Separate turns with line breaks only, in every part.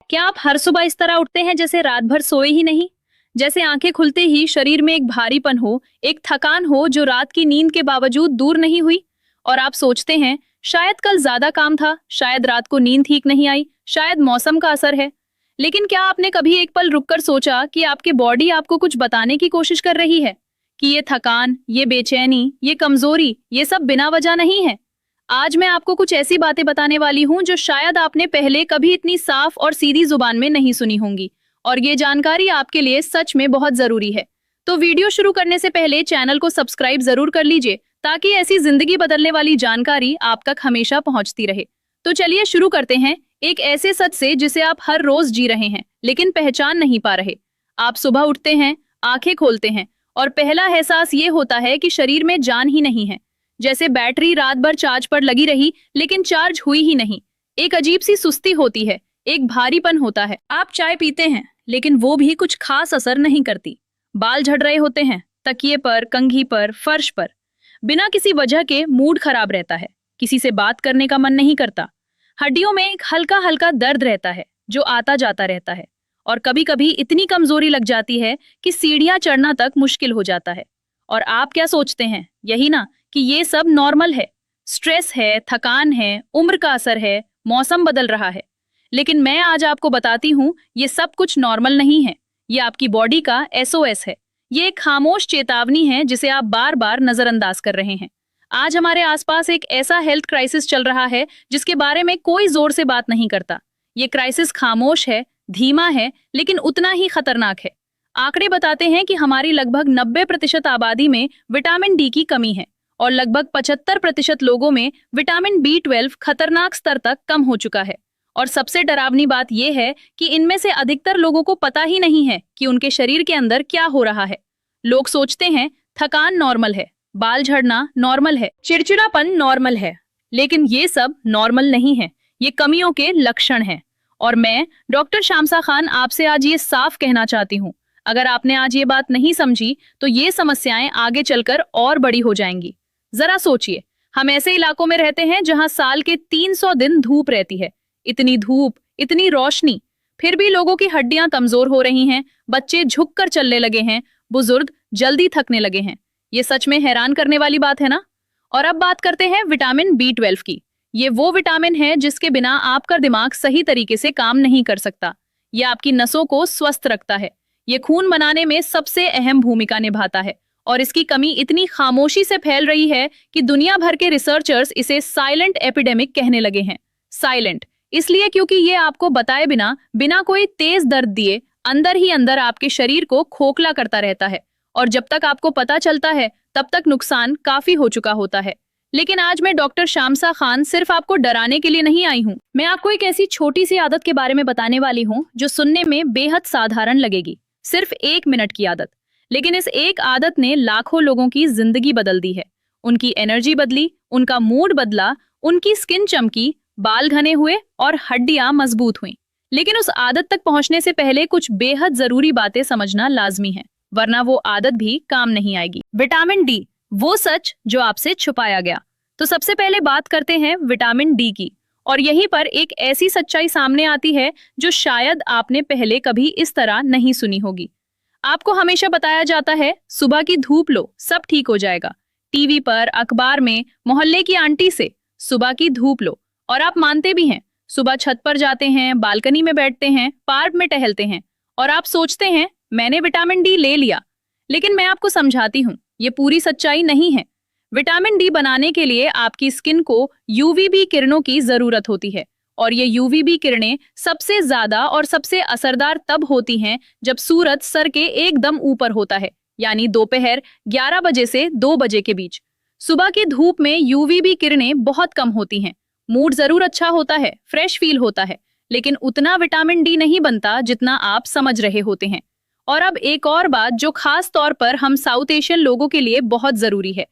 क्या आप हर सुबह इस तरह उठते हैं जैसे रात भर सोए ही नहीं? जैसे आंखें खुलते ही शरीर में एक भारीपन हो, एक थकान हो जो रात की नींद के बावजूद दूर नहीं हुई? और आप सोचते हैं, शायद कल ज्यादा काम था, शायद रात को नींद ठीक नहीं आई, शायद मौसम का असर है। लेकिन क्या आपने कभी एक पल रुककर सोचा कि आपकी बॉडी आपको कुछ बताने की कोशिश कर रही है? कि ये थकान, ये बेचैनी, ये कमजोरी, ये सब बिना वजह नहीं है। आज मैं आपको कुछ ऐसी बातें बताने वाली हूं जो शायद आपने पहले कभी इतनी साफ और सीधी जुबान में नहीं सुनी होंगी, और ये जानकारी आपके लिए सच में बहुत जरूरी है। तो वीडियो शुरू करने से पहले चैनल को सब्सक्राइब जरूर कर लीजिए, ताकि ऐसी जिंदगी बदलने वाली जानकारी आप तक हमेशा पहुंचती रहे। तो चलिए शुरू करते हैं एक ऐसे सच से जिसे आप हर रोज जी रहे हैं लेकिन पहचान नहीं पा रहे। आप सुबह उठते हैं, आंखें खोलते हैं, और पहला एहसास ये होता है कि शरीर में जान ही नहीं है। जैसे बैटरी रात भर चार्ज पर लगी रही लेकिन चार्ज हुई ही नहीं। एक अजीब सी सुस्ती होती है, एक भारीपन होता है। आप चाय पीते हैं लेकिन वो भी कुछ खास असर नहीं करती। बाल झड़ रहे होते हैं, तकिए पर, कंघी पर, फर्श पर। बिना किसी वजह के मूड खराब रहता है, किसी से बात करने का मन नहीं करता। हड्डियों में एक हल्का हल्का दर्द रहता है जो आता जाता रहता है, और कभी कभी इतनी कमजोरी लग जाती है कि सीढ़ियां चढ़ना तक मुश्किल हो जाता है। और आप क्या सोचते हैं, यही ना, कि ये सब नॉर्मल है, स्ट्रेस है, थकान है, उम्र का असर है, मौसम बदल रहा है। लेकिन मैं आज आपको बताती हूँ, ये सब कुछ नॉर्मल नहीं है। ये आपकी बॉडी का एसओएस है। ये एक खामोश चेतावनी है जिसे आप बार बार नजरअंदाज कर रहे हैं। आज हमारे आसपास एक ऐसा हेल्थ क्राइसिस चल रहा है जिसके बारे में कोई जोर से बात नहीं करता। ये क्राइसिस खामोश है, धीमा है, लेकिन उतना ही खतरनाक है। आंकड़े बताते हैं कि हमारी लगभग 90% आबादी में विटामिन डी की कमी है, और लगभग 75% लोगों में विटामिन B12 खतरनाक स्तर तक कम हो चुका है। और सबसे डरावनी बात यह है कि इनमें से अधिकतर लोगों को पता ही नहीं है कि उनके शरीर के अंदर क्या हो रहा है। लोग सोचते हैं थकान नॉर्मल है, बाल झड़ना नॉर्मल है, चिड़चिड़ापन नॉर्मल है, लेकिन ये सब नॉर्मल नहीं है। ये कमियों के लक्षण हैं। और मैं डॉक्टर शामसा खान आपसे आज ये साफ कहना चाहती हूँ, अगर आपने आज ये बात नहीं समझी तो ये समस्याएं आगे चलकर और बड़ी हो जाएंगी। जरा सोचिए, हम ऐसे इलाकों में रहते हैं जहां साल के 300 दिन धूप रहती है। इतनी धूप, इतनी रोशनी, फिर भी लोगों की हड्डियां कमजोर हो रही हैं, बच्चे झुककर चलने लगे हैं, बुजुर्ग जल्दी थकने लगे हैं। ये सच में हैरान करने वाली बात है ना। और अब बात करते हैं विटामिन B12 की। ये वो विटामिन है जिसके बिना आपका दिमाग सही तरीके से काम नहीं कर सकता। ये आपकी नसों को स्वस्थ रखता है, ये खून बनाने में सबसे अहम भूमिका निभाता है, और इसकी कमी इतनी खामोशी से फैल रही है कि दुनिया भर के रिसर्चर्स इसे साइलेंट एपिडेमिक कहने लगे हैं। साइलेंट इसलिए क्योंकि ये आपको बताए बिना, बिना कोई तेज दर्द दिए, अंदर ही अंदर आपके शरीर को खोखला करता रहता है, और जब तक आपको पता चलता है तब तक नुकसान काफी हो चुका होता है। लेकिन आज मैं डॉक्टर शामसा खान सिर्फ आपको डराने के लिए नहीं आई हूँ। मैं आपको एक ऐसी छोटी सी आदत के बारे में बताने वाली हूँ जो सुनने में बेहद साधारण लगेगी। सिर्फ 1 मिनट की आदत, लेकिन इस एक आदत ने लाखों लोगों की जिंदगी बदल दी है। उनकी एनर्जी बदली, उनका मूड बदला, उनकी स्किन चमकी, बाल घने हुए और हड्डियां मजबूत हुई। लेकिन उस आदत तक पहुंचने से पहले कुछ बेहद जरूरी बातें समझना लाजमी है, वरना वो आदत भी काम नहीं आएगी। विटामिन डी, वो सच जो आपसे छुपाया गया। तो सबसे पहले बात करते हैं विटामिन डी की, और यहीं पर एक ऐसी सच्चाई सामने आती है जो शायद आपने पहले कभी इस तरह नहीं सुनी होगी। आपको हमेशा बताया जाता है सुबह की धूप लो, सब ठीक हो जाएगा। टीवी पर, अखबार में, मोहल्ले की आंटी से, सुबह की धूप लो, और आप मानते भी हैं। सुबह छत पर जाते हैं, बालकनी में बैठते हैं, पार्क में टहलते हैं, और आप सोचते हैं मैंने विटामिन डी ले लिया। लेकिन मैं आपको समझाती हूँ, ये पूरी सच्चाई नहीं है। विटामिन डी बनाने के लिए आपकी स्किन को यूवीबी किरणों की जरूरत होती है, और ये यूवीबी किरणें सबसे ज्यादा और सबसे असरदार तब होती हैं जब सूरज सर के एकदम ऊपर होता है, यानी दोपहर 11 बजे से 2 बजे के बीच। सुबह की धूप में यूवीबी किरणें बहुत कम होती हैं। मूड जरूर अच्छा होता है, फ्रेश फील होता है, लेकिन उतना विटामिन डी नहीं बनता जितना आप समझ रहे होते हैं। और अब एक और बात जो खास तौर पर हम साउथ एशियन लोगों के लिए बहुत जरूरी है।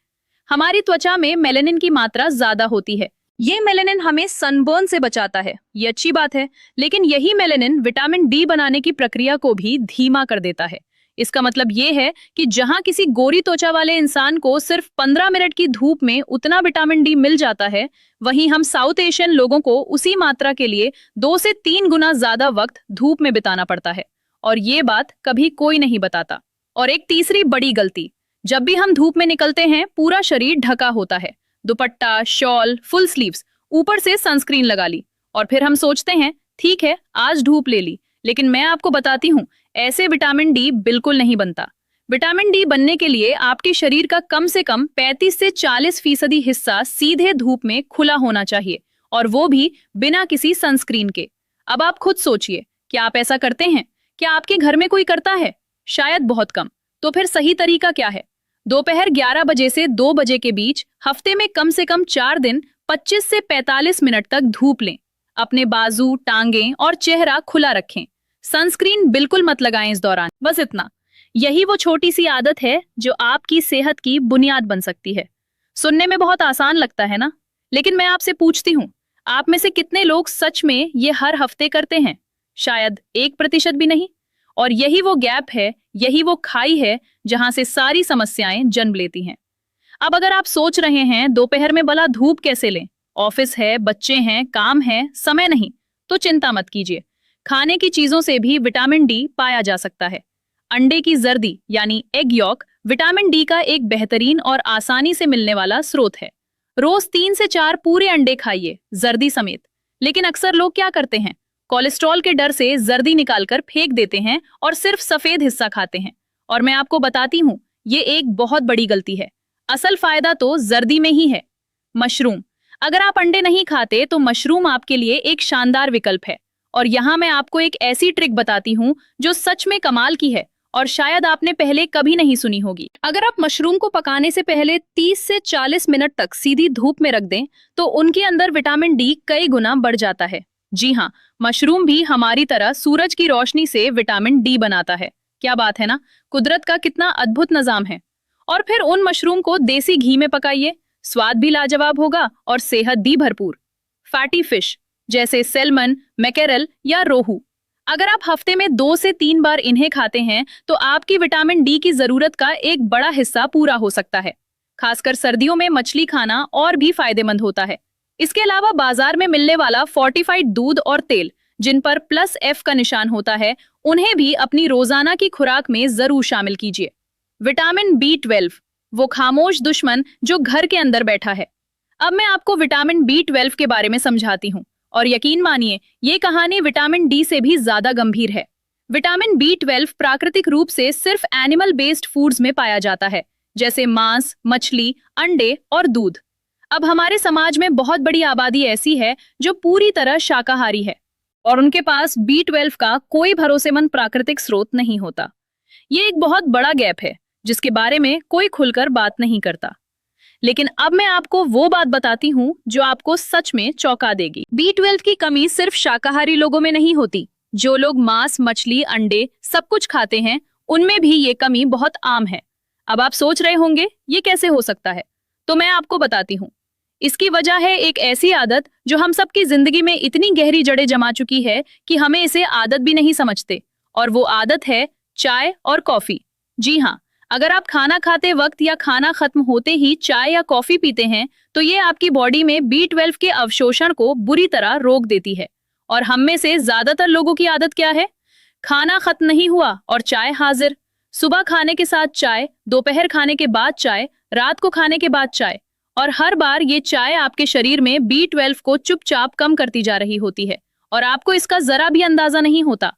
हमारी त्वचा में मेलानिन की मात्रा ज्यादा होती है। ये मेलानिन हमें सनबर्न से बचाता है, ये अच्छी बात है, लेकिन यही मेलानिन विटामिन डी बनाने की प्रक्रिया को भी धीमा कर देता है। इसका मतलब ये है कि जहां किसी गोरी त्वचा वाले इंसान को सिर्फ 15 मिनट की धूप में उतना विटामिन डी मिल जाता है, वहीं हम साउथ एशियन लोगों को उसी मात्रा के लिए 2 से 3 गुना ज्यादा वक्त धूप में बिताना पड़ता है। और ये बात कभी कोई नहीं बताता। और एक तीसरी बड़ी गलती, जब भी हम धूप में निकलते हैं पूरा शरीर ढका होता है, दुपट्टा, शॉल, फुल स्लीव्स, ऊपर से सनस्क्रीन लगा ली, और फिर हम सोचते हैं ठीक है आज धूप ले ली। लेकिन मैं आपको बताती हूँ, ऐसे विटामिन डी बिल्कुल नहीं बनता। विटामिन डी बनने के लिए आपके शरीर का कम से कम 35 से 40% हिस्सा सीधे धूप में खुला होना चाहिए, और वो भी बिना किसी सनस्क्रीन के। अब आप खुद सोचिए, क्या आप ऐसा करते हैं? क्या आपके घर में कोई करता है? शायद बहुत कम। तो फिर सही तरीका क्या है? दोपहर 11 बजे से 2 बजे के बीच हफ्ते में कम से कम 4 दिन 25 से 45 मिनट तक धूप लें। अपने बाजू, टांगें और चेहरा खुला रखें। सनस्क्रीन बिल्कुल मत लगाएं इस दौरान। बस इतना। यही वो छोटी सी आदत है जो आपकी सेहत की बुनियाद बन सकती है। सुनने में बहुत आसान लगता है ना? लेकिन मैं आपसे पूछती हूँ, आप में से कितने लोग सच में ये हर हफ्ते करते हैं? शायद 1% भी नहीं। और यही वो गैप है, यही वो खाई है जहां से सारी समस्याएं जन्म लेती हैं। अब अगर आप सोच रहे हैं दोपहर में भला धूप कैसे लें, ऑफिस है, बच्चे हैं, काम है, समय नहीं, तो चिंता मत कीजिए। खाने की चीजों से भी विटामिन डी पाया जा सकता है। अंडे की जर्दी यानी एग यॉक विटामिन डी का एक बेहतरीन और आसानी से मिलने वाला स्रोत है। रोज 3 से 4 पूरे अंडे खाइए, जर्दी समेत। लेकिन अक्सर लोग क्या करते हैं, कोलेस्ट्रॉल के डर से जर्दी निकालकर फेंक देते हैं और सिर्फ सफेद हिस्सा खाते हैं। और मैं आपको बताती हूँ, ये एक बहुत बड़ी गलती है। असल फायदा तो जर्दी में ही है। मशरूम, अगर आप अंडे नहीं खाते तो मशरूम आपके लिए एक शानदार विकल्प है। और यहाँ मैं आपको एक ऐसी ट्रिक बताती हूँ जो सच में कमाल की है और शायद आपने पहले कभी नहीं सुनी होगी। अगर आप मशरूम को पकाने से पहले 30 से 40 मिनट तक सीधी धूप में रख दें तो उनके अंदर विटामिन डी कई गुना बढ़ जाता है। जी हाँ, मशरूम भी हमारी तरह सूरज की रोशनी से विटामिन डी बनाता है। क्या बात है ना? कुदरत का कितना अद्भुत निजाम है। और फिर उन मशरूम को देसी घी में पकाइए, स्वाद भी लाजवाब होगा और सेहत भी भरपूर। फैटी फिश जैसे सैल्मन, मैकेरल या रोहू, अगर आप हफ्ते में 2 से 3 बार इन्हें खाते हैं तो आपकी विटामिन डी की जरूरत का एक बड़ा हिस्सा पूरा हो सकता है। खासकर सर्दियों में मछली खाना और भी फायदेमंद होता है। इसके अलावा बाजार में मिलने वाला फोर्टिफाइड दूध और तेल, जिन पर +F का निशान होता है, उन्हें भी अपनी रोजाना की खुराक में जरूर शामिल कीजिए। विटामिन B12, वो खामोश दुश्मन जो घर के अंदर बैठा है। अब मैं आपको विटामिन B12 के बारे में समझाती हूँ, और यकीन मानिए ये कहानी विटामिन डी से भी ज्यादा गंभीर है। विटामिन B12 प्राकृतिक रूप से सिर्फ एनिमल बेस्ड फूड्स में पाया जाता है, जैसे मांस, मछली, अंडे और दूध। अब हमारे समाज में बहुत बड़ी आबादी ऐसी है जो पूरी तरह शाकाहारी है और उनके पास B12 का कोई भरोसेमंद प्राकृतिक स्रोत नहीं होता। ये एक बहुत बड़ा गैप है जिसके बारे में कोई खुलकर बात नहीं करता। लेकिन अब मैं आपको वो बात बताती हूँ जो आपको सच में चौंका देगी। B12 की कमी सिर्फ शाकाहारी लोगों में नहीं होती। जो लोग मांस, मछली, अंडे सब कुछ खाते हैं, उनमें भी ये कमी बहुत आम है। अब आप सोच रहे होंगे ये कैसे हो सकता है, तो मैं आपको बताती हूँ। इसकी वजह है एक ऐसी आदत जो हम सबकी जिंदगी में इतनी गहरी जड़ें जमा चुकी है कि हमें इसे आदत भी नहीं समझते, और वो आदत है चाय और कॉफी। जी हाँ, अगर आप खाना खाते वक्त या खाना खत्म होते ही चाय या कॉफी पीते हैं तो ये आपकी बॉडी में B12 के अवशोषण को बुरी तरह रोक देती है। और हम में से ज्यादातर लोगों की आदत क्या है? खाना खत्म नहीं हुआ और चाय हाजिर। सुबह खाने के साथ चाय, दोपहर खाने के बाद चाय, रात को खाने के बाद चाय, और हर बार ये चाय आपके शरीर में B12 को चुपचाप कम करती जा रही होती है और आपको इसका जरा भी अंदाजा नहीं होता।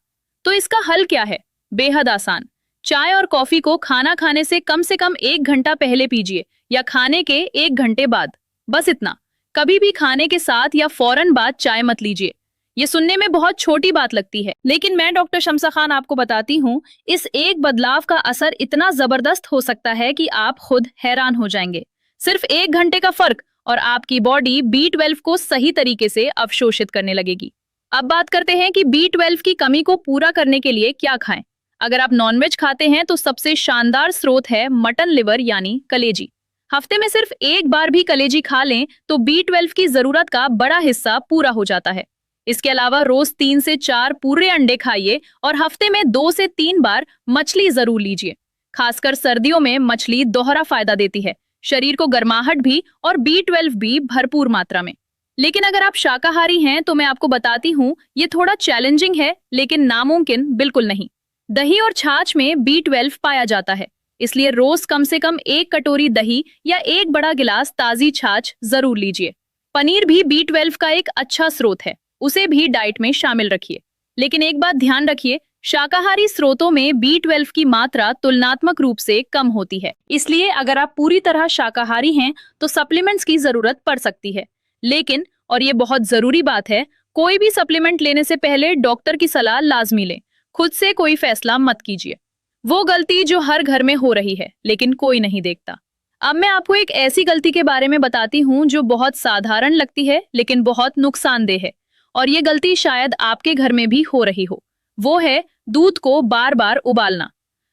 तो इसका हल क्या है? बेहद आसान। चाय और कॉफी को खाना खाने से कम 1 घंटा पहले पीजिए या खाने के 1 घंटे बाद। बस इतना। कभी भी खाने के साथ या फौरन बाद चाय मत लीजिए। ये सुनने में बहुत छोटी बात लगती है, लेकिन मैं डॉक्टर शम्सा खान आपको बताती हूँ, इस एक बदलाव का असर इतना जबरदस्त हो सकता है कि आप खुद हैरान हो जाएंगे। सिर्फ 1 घंटे का फर्क और आपकी बॉडी B12 को सही तरीके से अवशोषित करने लगेगी। अब बात करते हैं कि B12 की कमी को पूरा करने के लिए क्या खाएं। अगर आप नॉनवेज खाते हैं तो सबसे शानदार स्रोत है मटन लिवर यानी कलेजी। हफ्ते में सिर्फ 1 बार भी कलेजी खा लें तो B12 की जरूरत का बड़ा हिस्सा पूरा हो जाता है। इसके अलावा रोज 3 से 4 पूरे अंडे खाइए और हफ्ते में 2 से 3 बार मछली जरूर लीजिए। खासकर सर्दियों में मछली दोहरा फायदा देती है, शरीर को गर्माहट भी और B12 भी भरपूर मात्रा में। लेकिन अगर आप शाकाहारी हैं तो मैं आपको बताती हूँ, ये थोड़ा चैलेंजिंग है लेकिन नामुमकिन बिल्कुल नहीं। दही और छाछ में B12 पाया जाता है, इसलिए रोज कम से कम 1 कटोरी दही या 1 बड़ा गिलास ताजी छाछ जरूर लीजिए। पनीर भी B12 का एक अच्छा स्रोत है, उसे भी डाइट में शामिल रखिए। लेकिन एक बात ध्यान रखिए, शाकाहारी स्रोतों में B12 की मात्रा तुलनात्मक रूप से कम होती है, इसलिए अगर आप पूरी तरह शाकाहारी हैं तो सप्लीमेंट्स की जरूरत पड़ सकती है। लेकिन, और ये बहुत जरूरी बात है, कोई भी सप्लीमेंट लेने से पहले डॉक्टर की सलाह लाजमी लें। खुद से कोई फैसला मत कीजिए। वो गलती जो हर घर में हो रही है लेकिन कोई नहीं देखता। अब मैं आपको एक ऐसी गलती के बारे में बताती हूँ जो बहुत साधारण लगती है लेकिन बहुत नुकसानदेह है, और ये गलती शायद आपके घर में भी हो रही हो। वो है दूध को बार बार उबालना।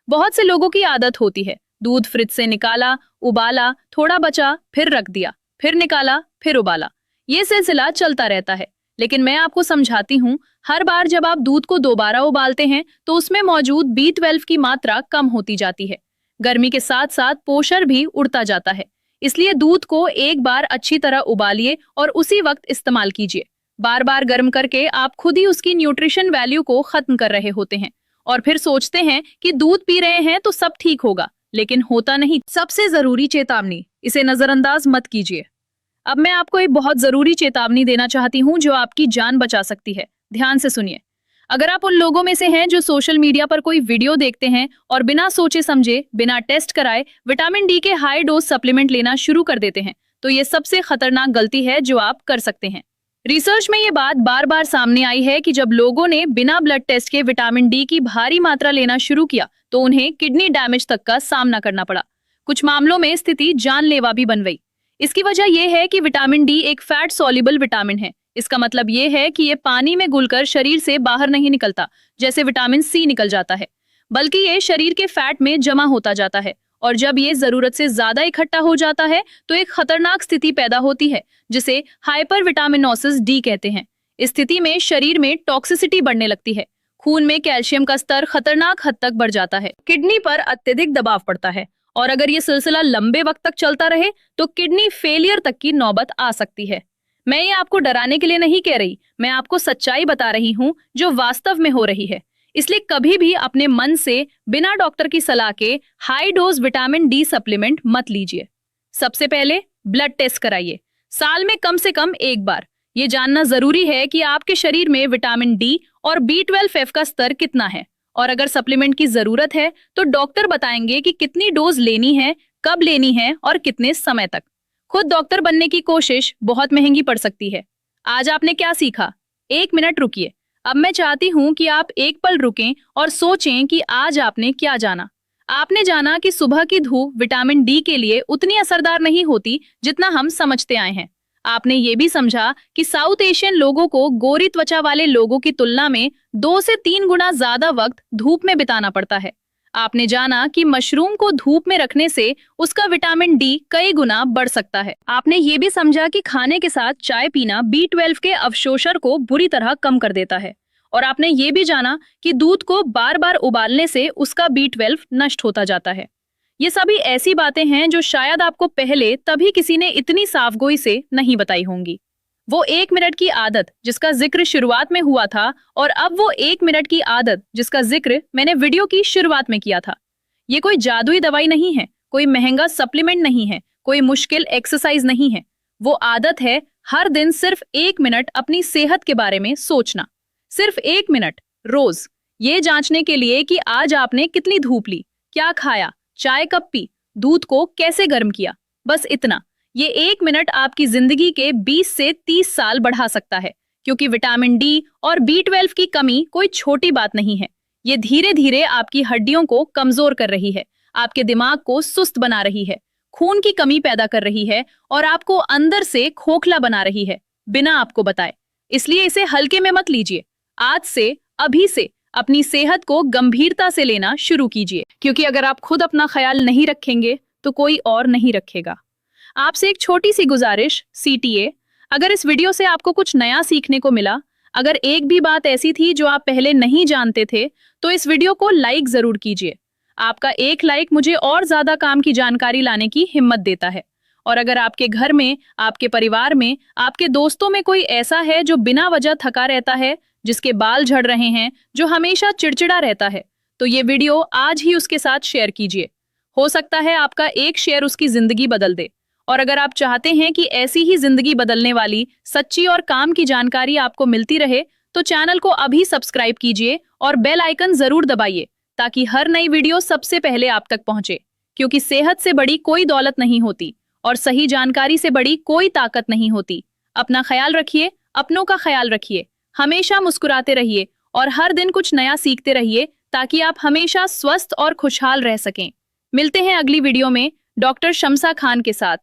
बहुत से लोगों की आदत होती है, दूध फ्रिज से निकाला, उबाला, थोड़ा बचा, फिर रख दिया, फिर निकाला, फिर उबाला। ये सिलसिला चलता रहता है। लेकिन मैं आपको समझाती हूँ, हर बार जब आप दूध को दोबारा उबालते हैं तो उसमें मौजूद B12 की मात्रा कम होती जाती है। गर्मी के साथ साथ पोषण भी उड़ता जाता है। इसलिए दूध को एक बार अच्छी तरह उबालिए और उसी वक्त इस्तेमाल कीजिए। बार बार गर्म करके आप खुद ही उसकी न्यूट्रिशन वैल्यू को खत्म कर रहे होते हैं और फिर सोचते हैं कि दूध पी रहे हैं तो सब ठीक होगा, लेकिन होता नहीं। सबसे जरूरी चेतावनी, इसे नजरअंदाज मत कीजिए। अब मैं आपको एक बहुत जरूरी चेतावनी देना चाहती हूँ जो आपकी जान बचा सकती है। ध्यान से सुनिए। अगर आप उन लोगों में से हैं जो सोशल मीडिया पर कोई वीडियो देखते हैं और बिना सोचे समझे, बिना टेस्ट कराए विटामिन डी के हाई डोज सप्लीमेंट लेना शुरू कर देते हैं, तो ये सबसे खतरनाक गलती है जो आप कर सकते हैं। रिसर्च में ये बात बार बार सामने आई है कि जब लोगों ने बिना ब्लड टेस्ट के विटामिन डी की भारी मात्रा लेना शुरू किया तो उन्हें किडनी डैमेज तक का सामना करना पड़ा। कुछ मामलों में स्थिति जानलेवा भी बन गई। इसकी वजह यह है कि विटामिन डी एक फैट सॉल्युबल विटामिन है। इसका मतलब ये है कि ये पानी में घुलकर शरीर से बाहर नहीं निकलता जैसे विटामिन सी निकल जाता है, बल्कि ये शरीर के फैट में जमा होता जाता है, और जब ये जरूरत से ज्यादा इकट्ठा हो जाता है तो एक खतरनाक स्थिति पैदा होती है जिसे हाइपरविटामिनोसिस डी कहते हैं। इस स्थिति में शरीर में टॉक्सिसिटी बढ़ने लगती है, खून में कैल्शियम का स्तर खतरनाक हद तक बढ़ जाता है, किडनी पर अत्यधिक दबाव पड़ता है, और अगर ये सिलसिला लंबे वक्त तक चलता रहे तो किडनी फेलियर तक की नौबत आ सकती है। मैं ये आपको डराने के लिए नहीं कह रही, मैं आपको सच्चाई बता रही हूँ जो वास्तव में हो रही है। इसलिए कभी भी अपने मन से बिना डॉक्टर की सलाह के high dose vitamin D supplement मत लीजिए। सबसे पहले ब्लड टेस्ट कराइए, साल में कम से कम 1 बार। ये जानना जरूरी है कि आपके शरीर में विटामिन डी और B12F का स्तर कितना है, और अगर सप्लीमेंट की जरूरत है तो डॉक्टर बताएंगे कि कितनी डोज लेनी है, कब लेनी है और कितने समय तक। खुद डॉक्टर बनने की कोशिश बहुत महंगी पड़ सकती है। आज आपने क्या सीखा? 1 मिनट रुकिए। अब मैं चाहती हूँ कि आप एक पल रुकें और सोचें कि आज आपने क्या जाना। आपने जाना कि सुबह की धूप विटामिन डी के लिए उतनी असरदार नहीं होती जितना हम समझते आए हैं। आपने ये भी समझा कि साउथ एशियन लोगों को गोरी त्वचा वाले लोगों की तुलना में 2 से 3 गुना ज्यादा वक्त धूप में बिताना पड़ता है। आपने जाना कि मशरूम को धूप में रखने से उसका विटामिन डी कई गुना बढ़ सकता है। आपने ये भी समझा कि खाने के साथ चाय पीना B12 के अवशोषण को बुरी तरह कम कर देता है, और आपने ये भी जाना कि दूध को बार बार उबालने से उसका B12 नष्ट होता जाता है। ये सभी ऐसी बातें हैं जो शायद आपको पहले तभी किसी ने इतनी साफगोई से नहीं बताई होंगी। वो 1 मिनट की आदत जिसका जिक्र शुरुआत में हुआ था, और अब वो 1 मिनट की आदत जिसका जिक्र मैंने वीडियो की शुरुआत में किया था। ये कोई जादुई दवाई नहीं है, कोई महंगा सप्लीमेंट नहीं है, कोई मुश्किल एक्सरसाइज नहीं है। वो आदत है हर दिन सिर्फ 1 मिनट अपनी सेहत के बारे में सोचना। सिर्फ 1 मिनट रोज, ये जांचने के लिए कि आज आपने कितनी धूप ली, क्या खाया, चाय कब पी, दूध को कैसे गर्म किया। बस इतना। ये 1 मिनट आपकी जिंदगी के 20 से 30 साल बढ़ा सकता है, क्योंकि विटामिन डी और B12 की कमी कोई छोटी बात नहीं है। ये धीरे धीरे आपकी हड्डियों को कमजोर कर रही है, आपके दिमाग को सुस्त बना रही है, खून की कमी पैदा कर रही है और आपको अंदर से खोखला बना रही है, बिना आपको बताए। इसलिए इसे हल्के में मत लीजिए। आज से, अभी से अपनी सेहत को गंभीरता से लेना शुरू कीजिए, क्योंकि अगर आप खुद अपना ख्याल नहीं रखेंगे तो कोई और नहीं रखेगा। आपसे एक छोटी सी गुजारिश, CTA, अगर इस वीडियो से आपको कुछ नया सीखने को मिला, अगर एक भी बात ऐसी थी जो आप पहले नहीं जानते थे, तो इस वीडियो को लाइक जरूर कीजिए। आपका एक लाइक मुझे और ज्यादा काम की जानकारी लाने की हिम्मत देता है। और अगर आपके घर में, आपके परिवार में, आपके दोस्तों में कोई ऐसा है जो बिना वजह थका रहता है, जिसके बाल झड़ रहे हैं, जो हमेशा चिड़चिड़ा रहता है, तो ये वीडियो आज ही उसके साथ शेयर कीजिए। हो सकता है आपका एक शेयर उसकी जिंदगी बदल दे। और अगर आप चाहते हैं कि ऐसी ही जिंदगी बदलने वाली सच्ची और काम की जानकारी आपको मिलती रहे, तो चैनल को अभी सब्सक्राइब कीजिए और बेल आइकन जरूर दबाइए, ताकि हर नई वीडियो सबसे पहले आप तक पहुंचे। क्योंकि सेहत से बड़ी कोई दौलत नहीं होती और सही जानकारी से बड़ी कोई ताकत नहीं होती। अपना ख्याल रखिए, अपनों का ख्याल रखिए, हमेशा मुस्कुराते रहिए और हर दिन कुछ नया सीखते रहिए, ताकि आप हमेशा स्वस्थ और खुशहाल रह सकें। मिलते हैं अगली वीडियो में डॉक्टर शम्सा खान के साथ।